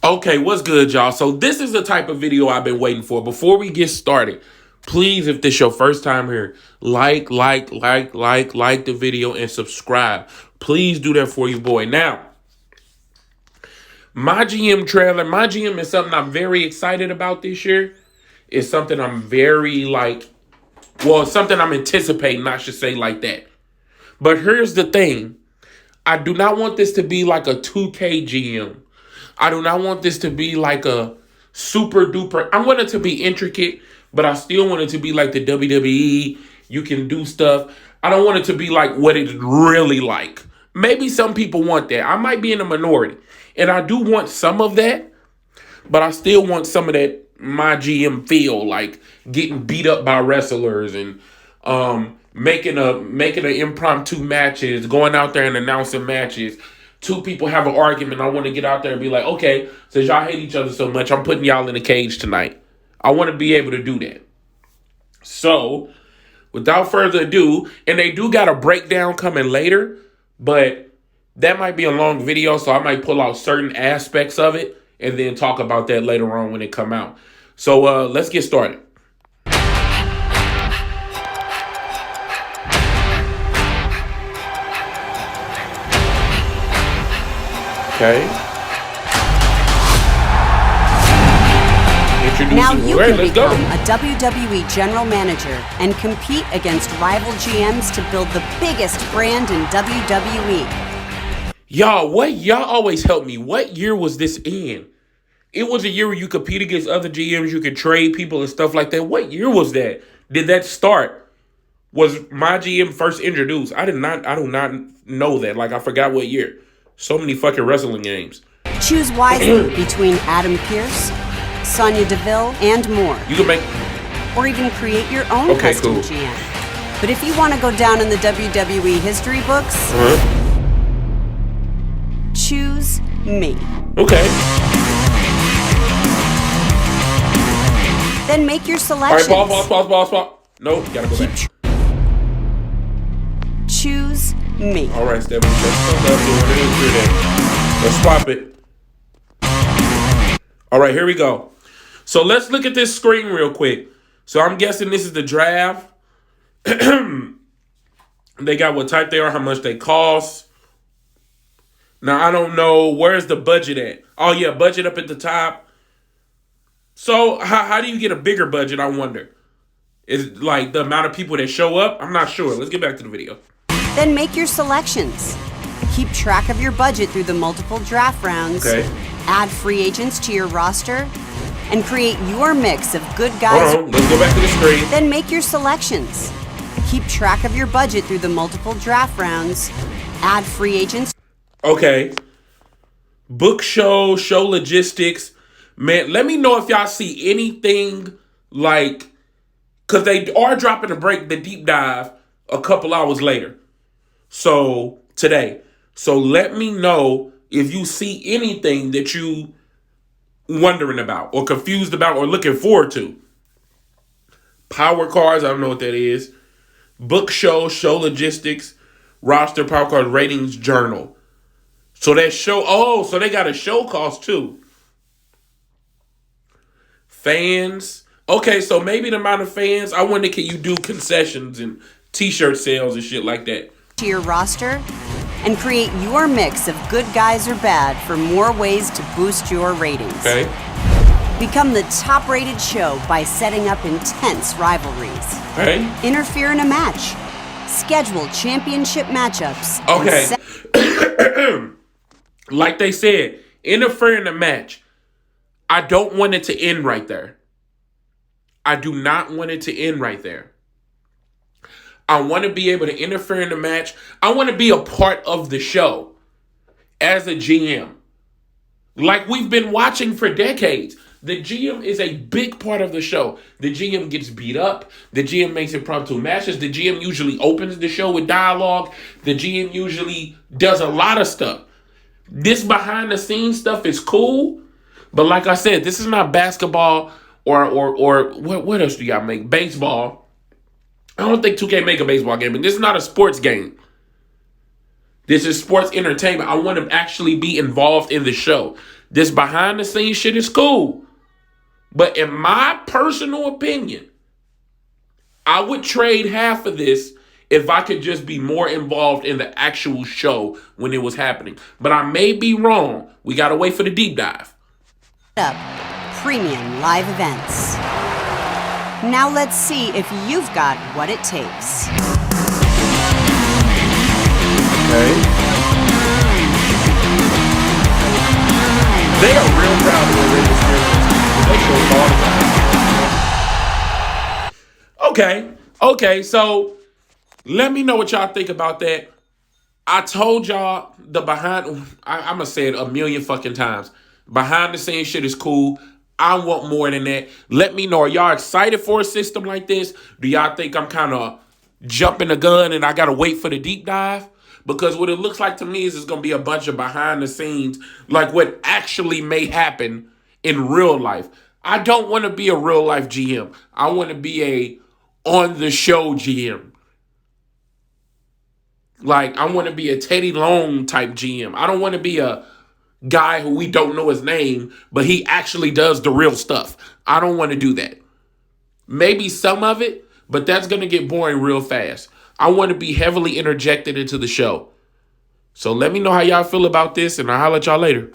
Okay, what's good, y'all? So this is the type of video I've been waiting for. Before we get started, please, if this is your first time here, like the video and subscribe. Please do that for you, boy. Now, my GM trailer, my GM is something I'm very excited about this year. It's something I'm very something I'm anticipating, I should say like that. But here's the thing. I do not want this to be like a 2K GM. I do not want this to be like a super duper. I want it to be intricate, but I still want it to be like the WWE. You can do stuff. I don't want it to be like what it's really like. Maybe some people want that. I might be in a minority. And I do want some of that, but I still want some of that my GM feel, like getting beat up by wrestlers and making an impromptu matches, going out there and announcing matches. Two people have an argument. I want to get out there and be like, okay, since y'all hate each other so much, I'm putting y'all in a cage tonight. I want to be able to do that. So, without further ado, and they do got a breakdown coming later, but that might be a long video, so I might pull out certain aspects of it and then talk about that later on when it come out. So, let's get started. Okay. Now you can become a WWE General Manager and compete against rival GMs to build the biggest brand in WWE. Y'all always help me. What year was this in? It was a year where you compete against other GMs, you could trade people and stuff like that. What year was that? Did that start? Was my GM first introduced? I do not know that. Like, I forgot what year. So many fucking wrestling games. Choose wisely between Adam Pearce, Sonya Deville, and more. You can make... Or even create your own custom GM. But if you want to go down in the WWE history books, choose me. Okay. Then make your selections. All right, pause. No, gotta go back. Choose me. All right, Stephanie, let's swap it. All right, here we go. So let's look at this screen real quick. So I'm guessing this is the draft. They got what type they are, how much they cost. Now, I don't know, where's the budget at? Oh, yeah, budget up at the top. So how do you get a bigger budget, I wonder? Is it like the amount of people that show up? I'm not sure. Let's get back to the video. Then make your selections. Keep track of your budget through the multiple draft rounds. Okay. Add free agents to your roster. And create your mix of good guys. Hold on, let's go back to the screen. Then make your selections. Keep track of your budget through the multiple draft rounds. Add free agents. Okay. Book show logistics. Man, let me know if y'all see anything like... Because they are dropping the deep dive a couple hours later. So, today. So, let me know if you see anything that you wondering about or confused about or looking forward to. Power cards, I don't know what that is. Book show logistics, roster, power cards, ratings, journal. So that show, so they got a show cost too. Fans. Okay, so maybe the amount of fans, I wonder, can you do concessions and t-shirt sales and shit like that? To your roster and create your mix of good guys or bad for more ways to boost your ratings. Okay. Become the top-rated show by setting up intense rivalries. Okay. Interfere in a match. Schedule championship matchups. Okay. Like they said, interfere in a match. I don't want it to end right there. I do not want it to end right there. I want to be able to interfere in the match. I want to be a part of the show as a GM. Like we've been watching for decades. The GM is a big part of the show. The GM gets beat up. The GM makes impromptu matches. The GM usually opens the show with dialogue. The GM usually does a lot of stuff. This behind the scenes stuff is cool. But like I said, this is not basketball or what else do y'all make? Baseball. I don't think 2K make a baseball game, but this is not a sports game. This is sports entertainment. I want to actually be involved in the show. This behind the scenes shit is cool. But in my personal opinion, I would trade half of this if I could just be more involved in the actual show when it was happening. But I may be wrong. We got to wait for the deep dive. Up premium live events. Now let's see if you've got what it takes. Okay. They are real proud of their Rey Mysterio. They show it all the time. Okay, so let me know what y'all think about that. I told y'all the behind, I'm going to say it a million fucking times. Behind the scenes shit is cool. I want more than that. Let me know. Are y'all excited for a system like this? Do y'all think I'm kind of jumping the gun and I got to wait for the deep dive? Because what it looks like to me is it's going to be a bunch of behind the scenes, like what actually may happen in real life. I don't want to be a real life GM. I want to be a on the show GM. Like, I want to be a Teddy Long type GM. I don't want to be a guy who we don't know his name, but he actually does the real stuff. I don't want to do that. Maybe some of it, but that's going to get boring real fast. I want to be heavily interjected into the show. So let me know how y'all feel about this, and I'll holler at y'all later.